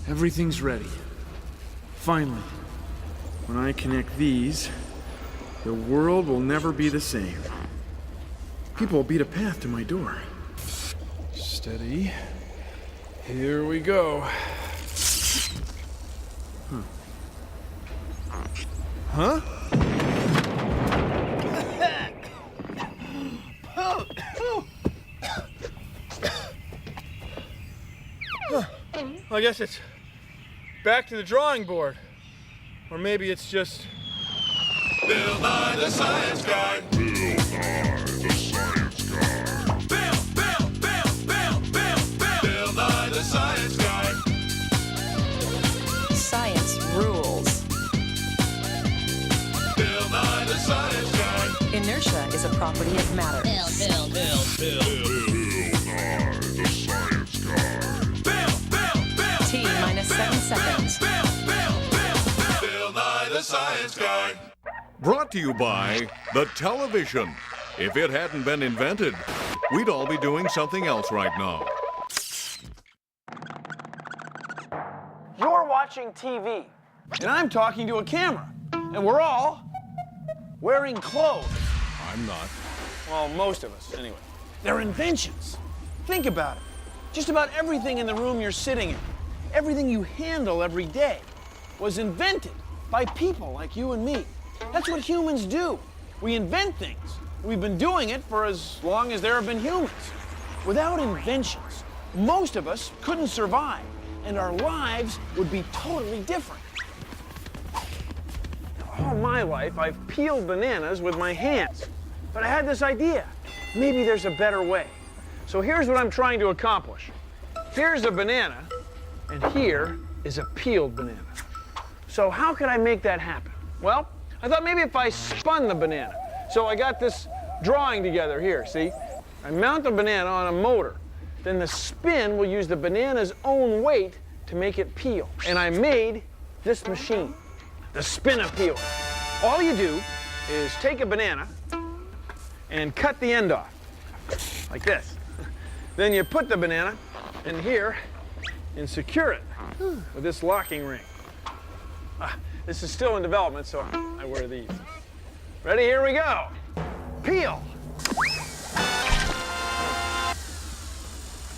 Everything's ready. Finally, when I connect these, the world will never be the same. People will beat a path to my door. Steady. Here we go. Huh? I guess it's back to the drawing board. Or maybe it's just... Bill Nye the Science Guy. Bill Nye the Science Guy. Bill Nye the Science Guy. Science rules. Bill Nye the Science Guy. Inertia is a property of matter. Bill Nye the Science Guy. T minus 7 seconds. Bill Nye the Science Guy. Brought to you by the television. If it hadn't been invented, we'd all be doing something else right now. You're watching TV, and I'm talking to a camera, and we're all wearing clothes. I'm not. Well, most of us, anyway. They're inventions. Think about it. Just about everything in the room you're sitting in, everything you handle every day, was invented by people like you and me. That's what humans do. We invent things. We've been doing it for as long as there have been humans. Without inventions, most of us couldn't survive, and our lives would be totally different. All my life, I've peeled bananas with my hands, but I had this idea. Maybe there's a better way. So here's what I'm trying to accomplish. Here's a banana, and here is a peeled banana. So how could I make that happen? Well, I thought maybe if I spun the banana. So I got this drawing together here, see? I mount the banana on a motor. Then the spin will use the banana's own weight to make it peel. And I made this machine, the spin peeler. All you do is take a banana and cut the end off, like this. Then you put the banana in here and secure it with this locking ring. This is still in development, so I wear these. Ready? Here we go. Peel.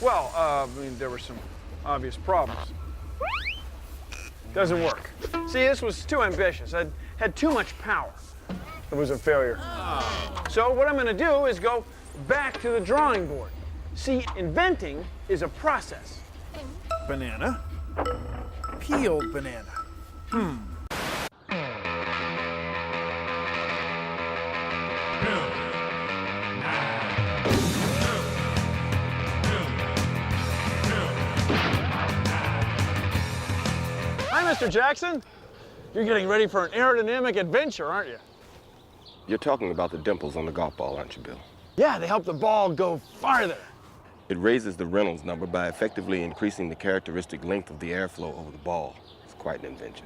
Well, I mean, there were some obvious problems. Doesn't work. See, this was too ambitious. I had too much power. It was a failure. So what I'm going to do is go back to the drawing board. See, inventing is a process. Banana. Peeled banana. Hi, Mr. Jackson. You're getting ready for an aerodynamic adventure, aren't you? You're talking about the dimples on the golf ball, aren't you, Bill? Yeah, they help the ball go farther. It raises the Reynolds number by effectively increasing the characteristic length of the airflow over the ball. It's quite an invention.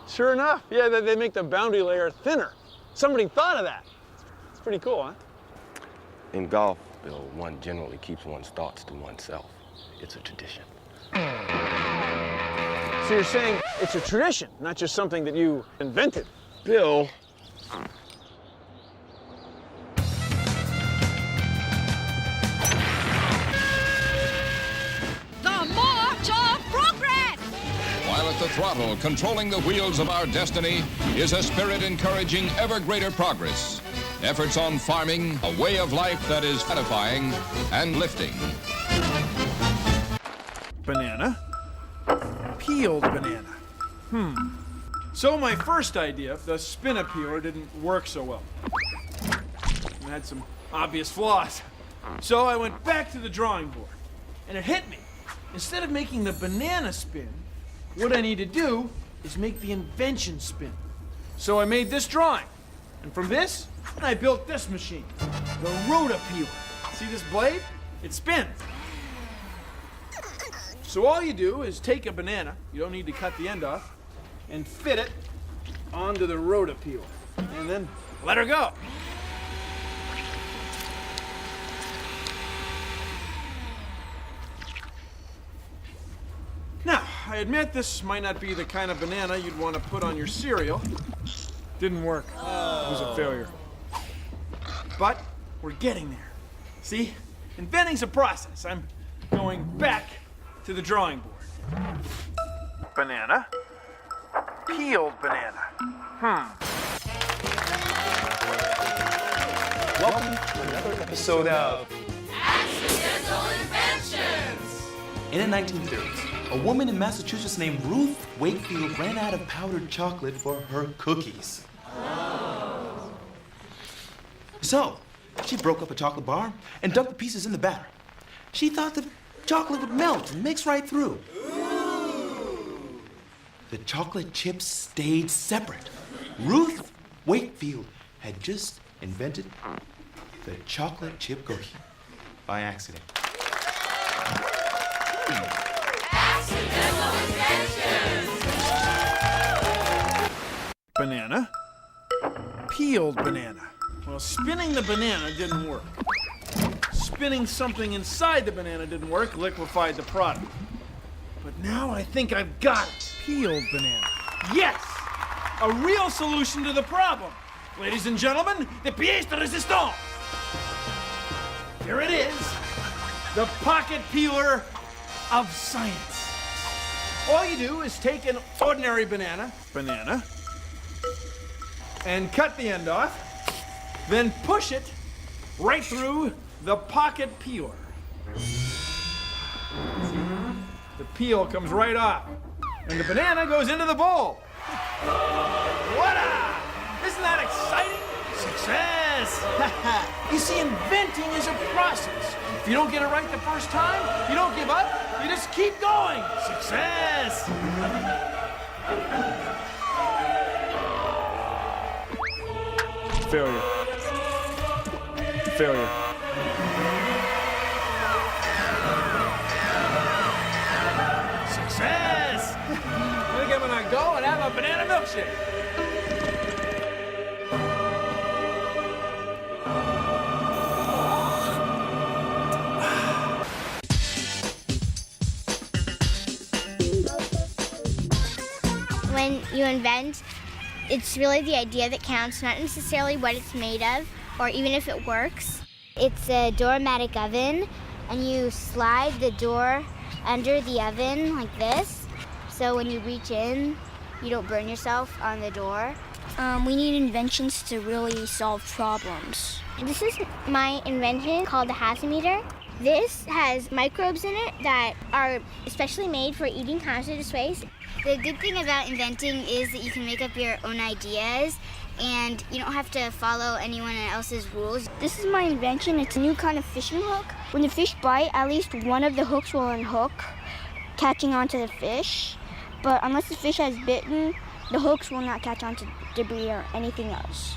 Sure enough. Yeah, they make the boundary layer thinner. Somebody thought of that. It's pretty cool, huh? In golf, Bill, one generally keeps one's thoughts to oneself. It's a tradition. So you're saying it's a tradition, not just something that you invented. Bill. The march of progress! While at the throttle, controlling the wheels of our destiny, is a spirit encouraging ever greater progress. Efforts on farming, a way of life that is edifying and lifting. Banana. Peeled banana. So my first idea, the spin peeler, didn't work so well. It had some obvious flaws. So I went back to the drawing board, and it hit me. Instead of making the banana spin, what I need to do is make the invention spin. So I made this drawing, and from this, I built this machine, the rotopeeler. See this blade? It spins. So all you do is take a banana, you don't need to cut the end off, and fit it onto the rotopeeler, and then let her go. Now, I admit this might not be the kind of banana you'd want to put on your cereal. Didn't work. It was a failure. But we're getting there. See? Inventing's a process. I'm going back to the drawing board. Banana. Peeled banana. Welcome to another episode of Accidental Inventions! In the 1930s, a woman in Massachusetts named Ruth Wakefield ran out of powdered chocolate for her cookies. So, she broke up a chocolate bar and dumped the pieces in the batter. She thought the chocolate would melt and mix right through. The chocolate chips stayed separate. Ruth Wakefield had just invented the chocolate chip cookie by accident. Accidental Inventions! Banana. Peeled banana. Well, spinning the banana didn't work. Spinning something inside the banana didn't work, liquefied the product. But now I think I've got it. Peeled banana. Yes! A real solution to the problem. Ladies and gentlemen, the pièce de résistance. Here it is. The pocket peeler of science. All you do is take an ordinary banana, and cut the end off, then push it right through the pocket peeler. The peel comes right off, and the banana goes into the bowl. Voila! Isn't that exciting? Success! You see, inventing is a process. If you don't get it right the first time, you don't give up, you just keep going. Success! Failure. Failure. Success! I think I'm gonna go and have a banana milkshake. When you invent, it's really the idea that counts, not necessarily what it's made of, or even if it works. It's a doormatic oven, and you slide the door under the oven like this, so when you reach in, you don't burn yourself on the door. We need inventions to really solve problems. This is my invention called the Hassimeter. This has microbes in it that are especially made for eating hazardous waste. The good thing about inventing is that you can make up your own ideas and you don't have to follow anyone else's rules. This is my invention. It's a new kind of fishing hook. When the fish bite, at least one of the hooks will unhook, catching onto the fish. But unless the fish has bitten, the hooks will not catch onto debris or anything else.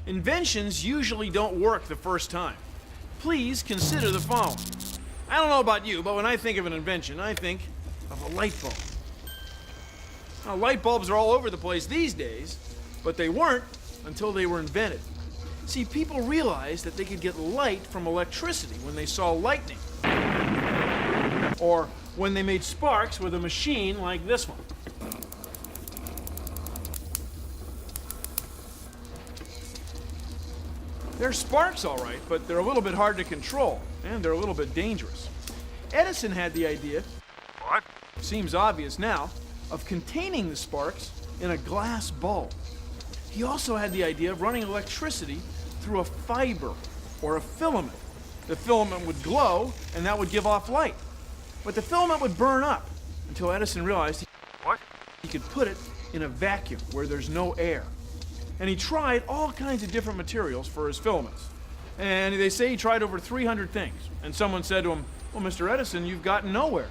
Inventions usually don't work the first time. Please consider the following. I don't know about you, but when I think of an invention, I think of a light bulb. Now, light bulbs are all over the place these days, but they weren't until they were invented. See, people realized that they could get light from electricity when they saw lightning, or when they made sparks with a machine like this one. They're sparks, all right, but they're a little bit hard to control, and they're a little bit dangerous. Edison had the idea, what seems obvious now, of containing the sparks in a glass bulb. He also had the idea of running electricity through a fiber or a filament. The filament would glow, and that would give off light. But the filament would burn up until Edison realized he could put it in a vacuum where there's no air. And he tried all kinds of different materials for his filaments. And they say he tried over 300 things. And someone said to him, well, Mr. Edison, you've gotten nowhere.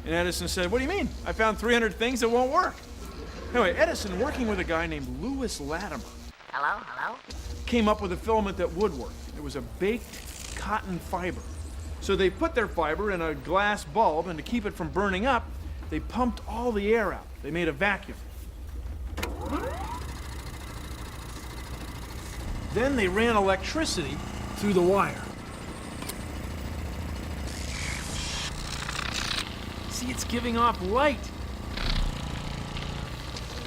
And Edison said, what do you mean? I found 300 things that won't work. Anyway, Edison, working with a guy named Lewis Latimer, came up with a filament that would work. It was a baked cotton fiber. So they put their fiber in a glass bulb, and to keep it from burning up, they pumped all the air out. They made a vacuum. Then they ran electricity through the wire. See, See, it's giving off light.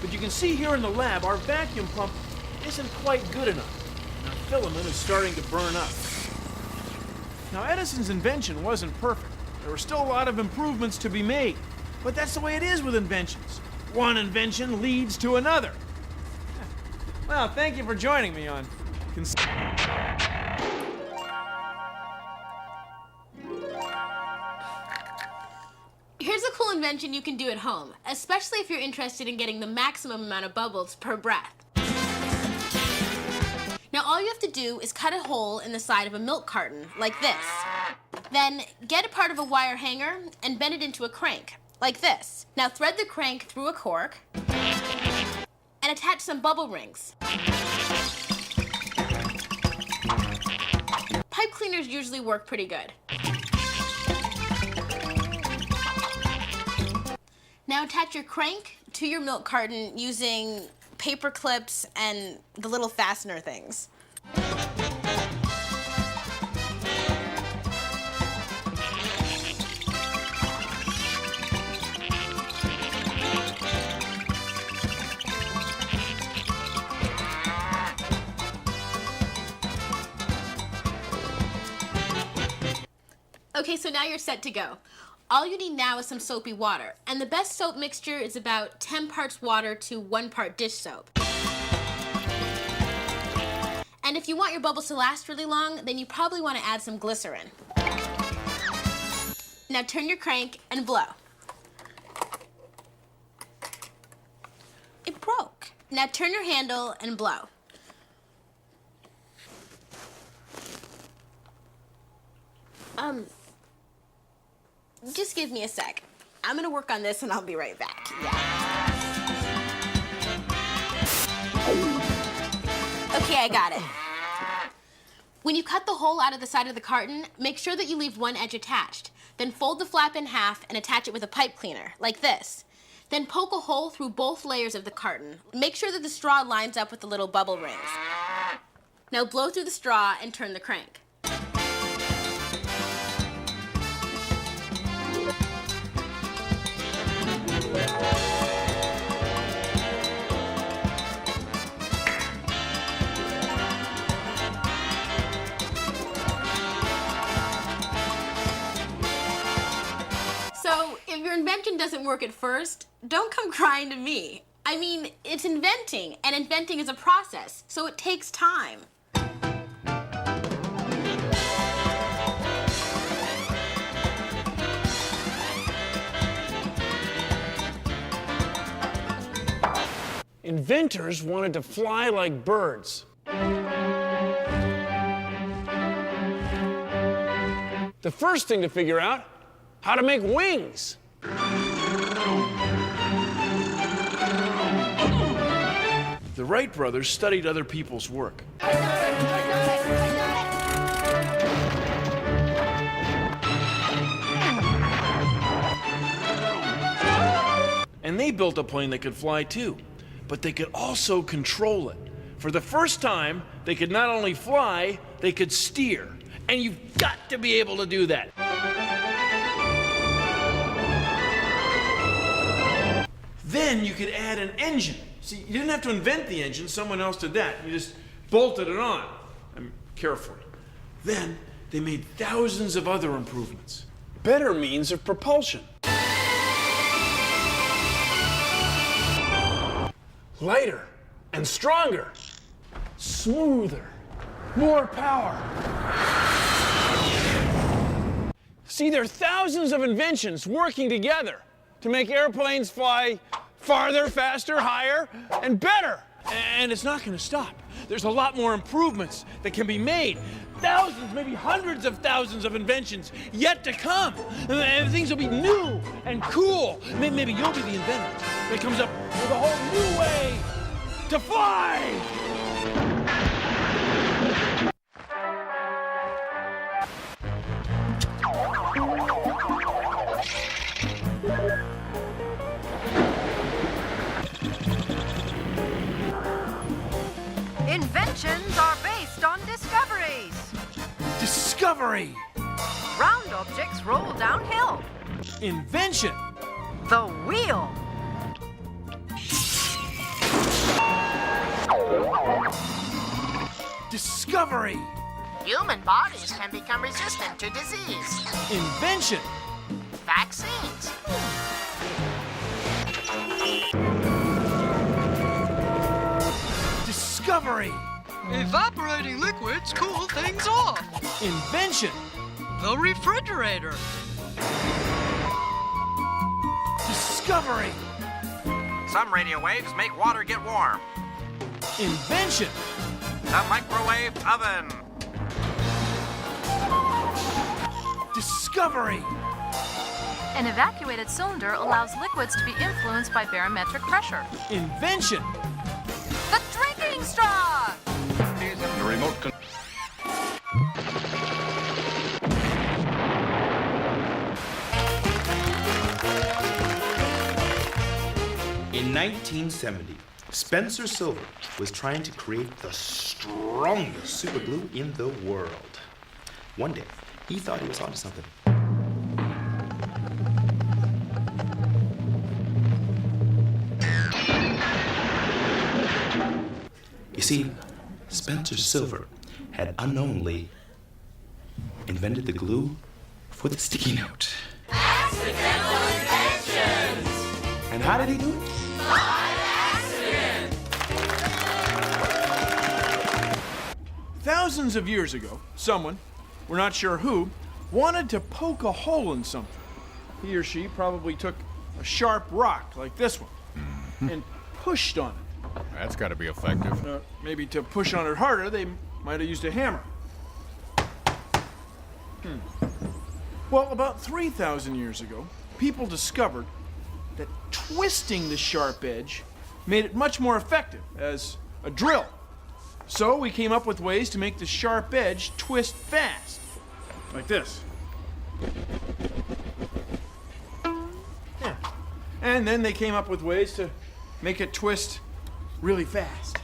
But you can see here in the lab, our vacuum pump isn't quite good enough. Our filament is starting to burn up. Now, Edison's invention wasn't perfect. There were still a lot of improvements to be made. But that's the way it is with inventions. One invention leads to another. Well, thank you for joining me on... Here's a cool invention you can do at home, especially if you're interested in getting the maximum amount of bubbles per breath. Now all you have to do is cut a hole in the side of a milk carton, like this. Then get a part of a wire hanger and bend it into a crank, like this. Now thread the crank through a cork and attach some bubble rings. Pipe cleaners usually work pretty good. Now attach your crank to your milk carton using paper clips and the little fastener things. Okay, so now you're set to go. All you need now is some soapy water, and the best soap mixture is about 10 parts water to 1 part dish soap. And if you want your bubbles to last really long, then you probably want to add some glycerin. Now turn your crank and blow. It broke. Now turn your handle and blow. Just give me a sec. I'm gonna work on this and I'll be right back. Yeah. Okay, I got it. When you cut the hole out of the side of the carton, make sure that you leave one edge attached. Then fold the flap in half and attach it with a pipe cleaner, like this. Then poke a hole through both layers of the carton. Make sure that the straw lines up with the little bubble rings. Now blow through the straw and turn the crank. So, if your invention doesn't work at first, don't come crying to me. I mean, it's inventing, and inventing is a process, so it takes time. Inventors wanted to fly like birds. The first thing to figure out, how to make wings. The Wright brothers studied other people's work. And they built a plane that could fly too, but they could also control it. For the first time, they could not only fly, they could steer. And you've got to be able to do that. Then you could add an engine. See, you didn't have to invent the engine, someone else did that. You just bolted it on, carefully. Then they made thousands of other improvements. Better means of propulsion. Lighter and stronger, smoother, more power. See, there are thousands of inventions working together to make airplanes fly farther, faster, higher, and better. And it's not going to stop. There's a lot more improvements that can be made. Thousands, maybe hundreds of thousands of inventions yet to come. And things will be new and cool. Maybe you'll be the inventor that comes up with a whole new way to fly. Inventions are based on discoveries. Discovery! Round objects roll downhill. Invention! The wheel. Discovery. Human bodies can become resistant to disease. Invention. Vaccines. Discovery. Evaporating liquids cool things off. Invention. The refrigerator. Discovery. Some radio waves make water get warm. Invention. The microwave oven. Discovery. An evacuated cylinder allows liquids to be influenced by barometric pressure. Invention. The drinking straw! The remote control. In 1970, Spencer Silver was trying to create the strongest superglue in the world. One day, he thought he was onto something. You see, Spencer Silver had unknowingly invented the glue for the sticky note. Accidental inventions. And how did he do it? By accident. Thousands of years ago, someone, we're not sure who, wanted to poke a hole in something. He or she probably took a sharp rock like this one and pushed on it. That's got to be effective. Maybe to push on it harder, they might have used a hammer. Well, about 3,000 years ago, people discovered that twisting the sharp edge made it much more effective as a drill. So we came up with ways to make the sharp edge twist fast, like this. Yeah. And then they came up with ways to make it twist really fast.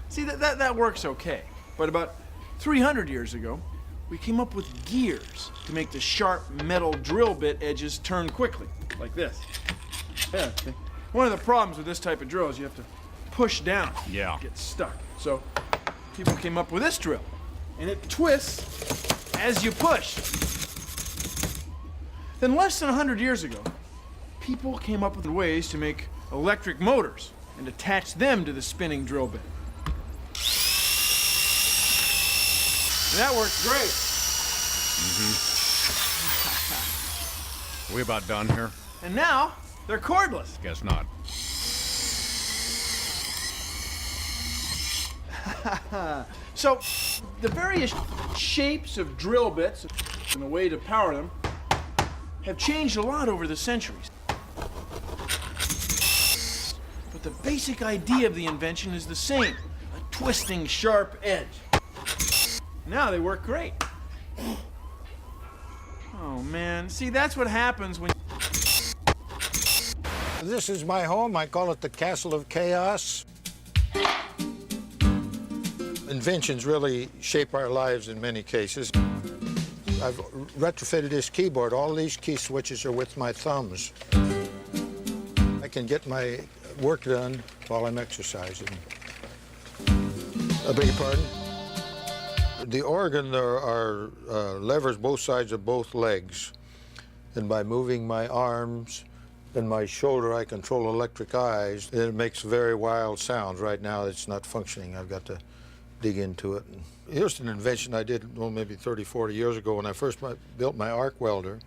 See, that works okay. But about 300 years ago, we came up with gears to make the sharp metal drill bit edges turn quickly, like this. Yeah. See? One of the problems with this type of drill is you have to push down. Yeah. It gets stuck. So people came up with this drill, and it twists as you push. Then less than 100 years ago, people came up with ways to make electric motors and attach them to the spinning drill bit. And that works great. We about done here? And now, they're cordless. Guess not. So, the various shapes of drill bits and the way to power them have changed a lot over the centuries. But the basic idea of the invention is the same, a twisting sharp edge. Now they work great. Oh man, see, that's what happens when... This is my home. I call it the Castle of Chaos. Inventions really shape our lives in many cases. I've retrofitted this keyboard. All these key switches are with my thumbs. I can get my work done while I'm exercising. I beg your pardon? The organ, there are levers both sides of both legs. And by moving my arms and my shoulder, I control electric eyes. It makes very wild sounds. Right now, it's not functioning. I've got to dig into it. Here's an invention I did, well, maybe 30, 40 years ago when I first built my arc welder.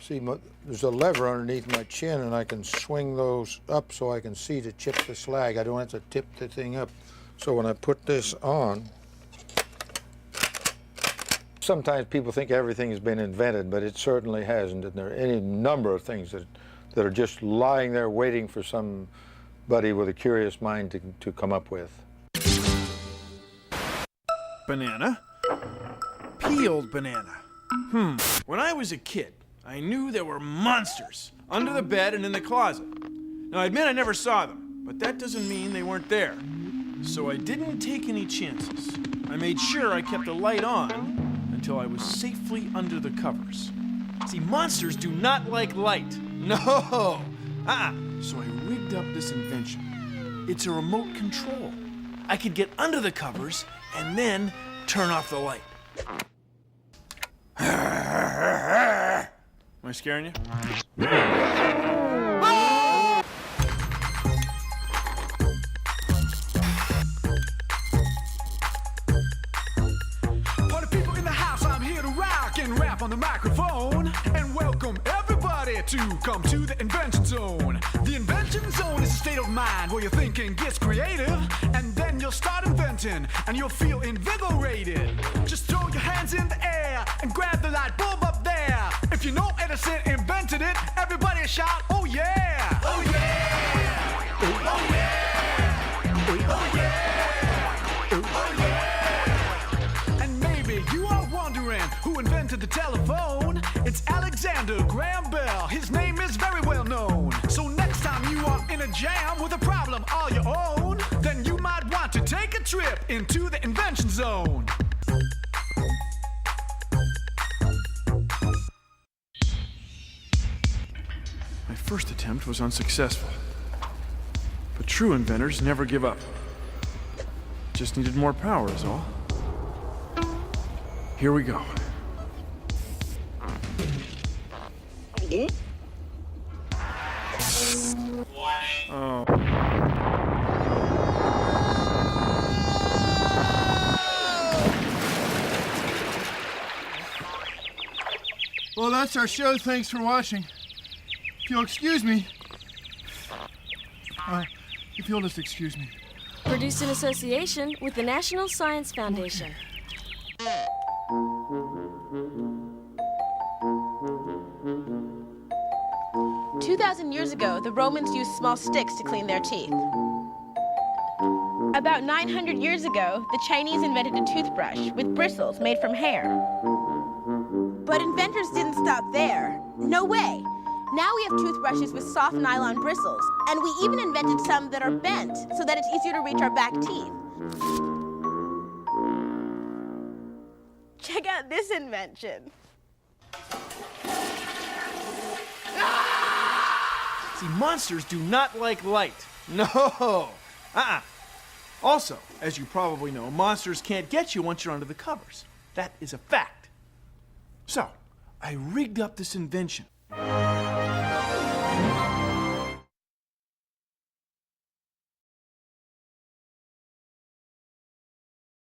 See, there's a lever underneath my chin, and I can swing those up so I can see to chip the slag. I don't have to tip the thing up. So when I put this on, sometimes people think everything has been invented, but it certainly hasn't. And there are any number of things that are just lying there waiting for somebody with a curious mind to come up with. Banana. Peeled banana. When I was a kid, I knew there were monsters under the bed and in the closet. Now, I admit I never saw them, but that doesn't mean they weren't there. So I didn't take any chances. I made sure I kept the light on until I was safely under the covers. See, monsters do not like light. No! So I rigged up this invention. It's a remote control. I could get under the covers and then turn off the light. Am I scaring you? Party people in the house, I'm here to rock and rap on the microphone. And welcome everybody to come to the Invention Zone. The Invention Zone is a state of mind where your thinking gets creative. And then you'll start inventing and you'll feel invigorated. Just throw your hands in the air and grab the light bulb up there. If you know Edison invented it, everybody shout, oh yeah! Oh yeah! Oh yeah! Oh yeah! Oh yeah! And maybe you are wondering who invented the telephone. It's Alexander Graham Bell. His name is very well known. So next time you are in a jam with a problem all your own, then you might want to take a trip into the Invention Zone. My first attempt was unsuccessful. But true inventors never give up. Just needed more power is all. Here we go. Oh. Well, that's our show. Thanks for watching. If you'll excuse me. If you'll just excuse me. Produced in association with the National Science Foundation. 2,000 years ago, the Romans used small sticks to clean their teeth. About 900 years ago, the Chinese invented a toothbrush with bristles made from hair. But inventors didn't stop there. No way. Now we have toothbrushes with soft nylon bristles, and we even invented some that are bent so that it's easier to reach our back teeth. Check out this invention. See, monsters do not like light. No! Also, as you probably know, monsters can't get you once you're under the covers. That is a fact. So, I rigged up this invention.